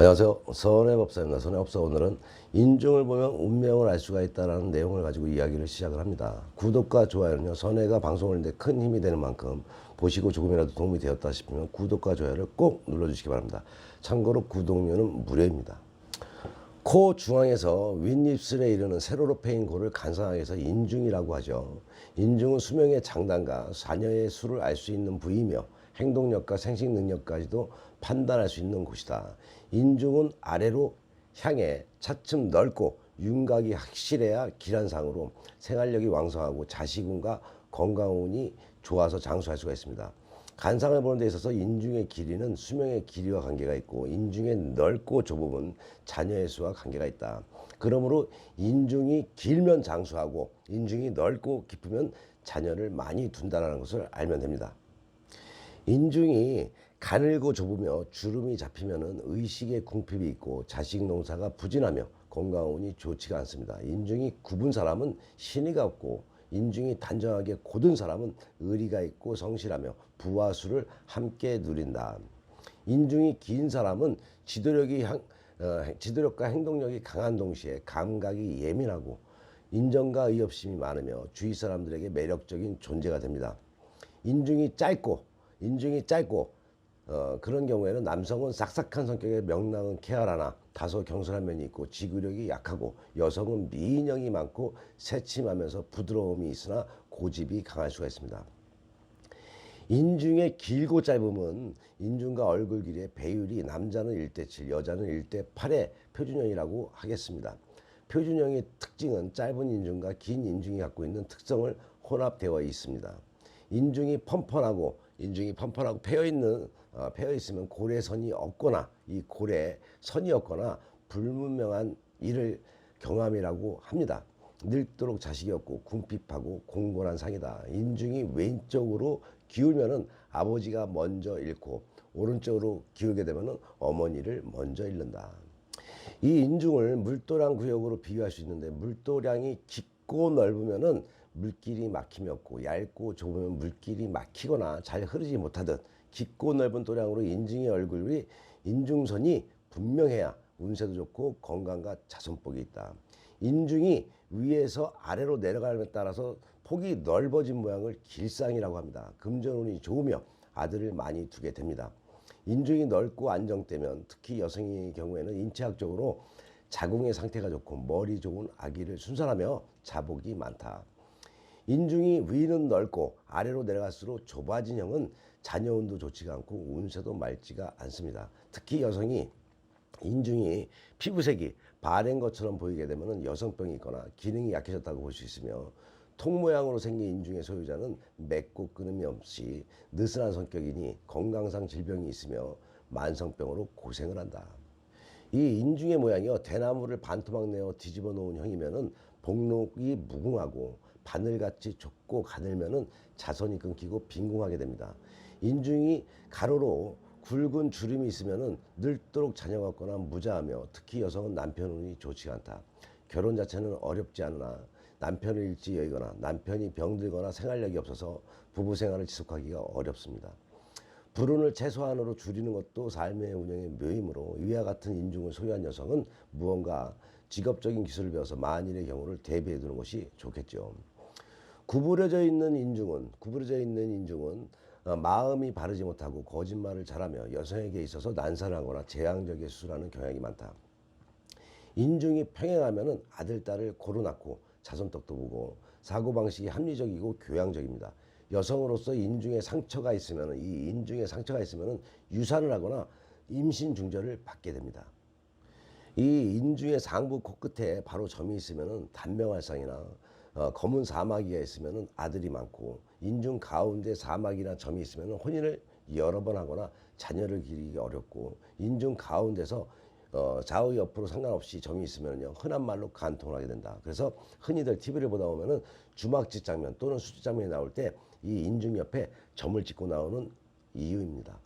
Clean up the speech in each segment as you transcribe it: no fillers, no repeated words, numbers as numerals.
안녕하세요. 선해법사입니다. 선해법사 오늘은 인중을 보면 운명을 알 수가 있다는 내용을 가지고 이야기를 시작을 합니다. 구독과 좋아요는요, 선해가 방송을 하는데 큰 힘이 되는 만큼 보시고 조금이라도 도움이 되었다 싶으면 구독과 좋아요를 꼭 눌러주시기 바랍니다. 참고로 구독료는 무료입니다. 코 중앙에서 윗입술에 이르는 세로로 패인 코를 간상하게 해서 인중이라고 하죠. 인중은 수명의 장단과 자녀의 수를 알 수 있는 부위이며 행동력과 생식 능력까지도 판단할 수 있는 곳이다. 인중은 아래로 향해 차츰 넓고 윤곽이 확실해야 기란상으로 생활력이 왕성하고 자식운과 건강운이 좋아서 장수할 수가 있습니다. 간상을 보는 데 있어서 인중의 길이는 수명의 길이와 관계가 있고 인중의 넓고 좁음은 자녀의 수와 관계가 있다. 그러므로 인중이 길면 장수하고 인중이 넓고 깊으면 자녀를 많이 둔다는 것을 알면 됩니다. 인중이 가늘고 좁으며 주름이 잡히면 의식의 궁핍이 있고 자식 농사가 부진하며 건강운이 좋지가 않습니다. 인중이 굽은 사람은 신의가 없고 인중이 단정하게 곧은 사람은 의리가 있고 성실하며 부와 수를 함께 누린다. 인중이 긴 사람은 지도력과 행동력이 강한 동시에 감각이 예민하고 인정과 의협심이 많으며 주위 사람들에게 매력적인 존재가 됩니다. 인중이 짧고 그런 경우에는 남성은 싹싹한 성격의 명랑은 쾌활하나 다소 경솔한 면이 있고 지구력이 약하고 여성은 미인형이 많고 새침하면서 부드러움이 있으나 고집이 강할 수가 있습니다. 인중의 길고 짧음은 인중과 얼굴 길이의 배율이 남자는 1:7, 여자는 1:8의 표준형이라고 하겠습니다. 표준형의 특징은 짧은 인중과 긴 인중이 갖고 있는 특성을 혼합되어 있습니다. 인중이 펀펀하고 패여 있으면 고래선이 없거나 이 고래에 선이 없거나 불분명한 일을 경함이라고 합니다. 늙도록 자식이 없고 궁핍하고 공곤한 상이다. 인중이 왼쪽으로 기울면은 아버지가 먼저 잃고 오른쪽으로 기울게 되면은 어머니를 먼저 잃는다. 이 인중을 물도량 구역으로 비유할 수 있는데 물도량이 깊고 넓으면은 물길이 막힘이 없고 얇고 좁으면 물길이 막히거나 잘 흐르지 못하듯 깊고 넓은 도량으로 인중의 얼굴이 인중선이 분명해야 운세도 좋고 건강과 자손복이 있다. 인중이 위에서 아래로 내려감에 따라서 폭이 넓어진 모양을 길상이라고 합니다. 금전운이 좋으며 아들을 많이 두게 됩니다. 인중이 넓고 안정되면 특히 여성의 경우에는 인체학적으로 자궁의 상태가 좋고 머리 좋은 아기를 순산하며 자복이 많다. 인중이 위는 넓고 아래로 내려갈수록 좁아진 형은 자녀운도 좋지가 않고 운세도 맑지가 않습니다. 특히 여성이 인중이 피부색이 바랜 것처럼 보이게 되면 여성병이 있거나 기능이 약해졌다고 볼 수 있으며 통 모양으로 생긴 인중의 소유자는 맺고 끊음이 없이 느슨한 성격이니 건강상 질병이 있으며 만성병으로 고생을 한다. 이 인중의 모양이요, 대나무를 반토막 내어 뒤집어 놓은 형이면은 복록이 무궁하고 바늘같이 좁고 가늘면은 자손이 끊기고 빈궁하게 됩니다. 인중이 가로로 굵은 주름이 있으면은 늙도록 자녀가 없거나 무자하며 특히 여성은 남편 운이 좋지 않다. 결혼 자체는 어렵지 않으나 남편을 잃지 여이거나 남편이 병들거나 생활력이 없어서 부부 생활을 지속하기가 어렵습니다. 불운을 최소한으로 줄이는 것도 삶의 운영의 묘이므로 이와 같은 인중을 소유한 여성은 무언가 직업적인 기술을 배워서 만일의 경우를 대비해 두는 것이 좋겠죠. 구부러져 있는 인중은 마음이 바르지 못하고 거짓말을 잘하며 여성에게 있어서 난사하거나 재앙적인 수술하는 경향이 많다. 인중이 평행하면 아들, 딸을 고루 낳고 자손떡도 보고 사고방식이 합리적이고 교양적입니다. 여성으로서 인중에 상처가 있으면 유산을 하거나 임신 중절을 받게 됩니다. 이 인중의 상부 코끝에 바로 점이 있으면 단명할상이나 검은 사마귀가 있으면 아들이 많고 인중 가운데 사마귀나 점이 있으면 혼인을 여러 번 하거나 자녀를 기르기 어렵고 인중 가운데서 좌우 옆으로 상관없이 점이 있으면요 흔한 말로 간통을 하게 된다. 그래서 흔히들 TV를 보다 보면은 주막짓 장면 또는 수집 장면이 나올 때 이 인중 옆에 점을 찍고 나오는 이유입니다.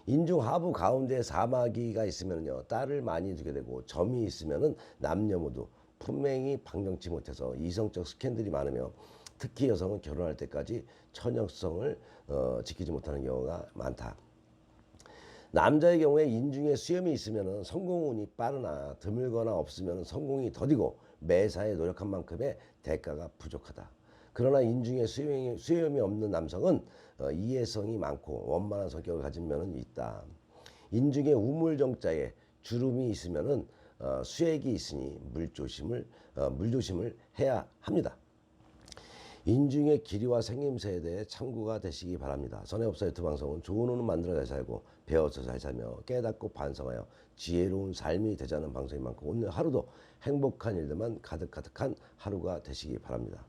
인중 하부 가운데 사마귀가 있으면요 딸을 많이 두게 되고 점이 있으면은 남녀 모두 품행이 방정치 못해서 이성적 스캔들이 많으며 특히 여성은 결혼할 때까지 처녀성을 지키지 못하는 경우가 많다. 남자의 경우에 인중에 수염이 있으면 성공운이 빠르나 드물거나 없으면 성공이 더디고 매사에 노력한 만큼의 대가가 부족하다. 그러나 인중에 수염이 없는 남성은 이해성이 많고 원만한 성격을 가진 면은 있다. 인중에 우물정자에 주름이 있으면은 수액이 있으니 물조심을 해야 합니다. 인중의 길이와 생김새에 대해 참고가 되시기 바랍니다. 선해업사 유튜브 방송은 좋은 운을 만들어 잘 살고 배워서 잘 살며 깨닫고 반성하여 지혜로운 삶이 되자는 방송인 만큼 오늘 하루도 행복한 일들만 가득가득한 하루가 되시기 바랍니다.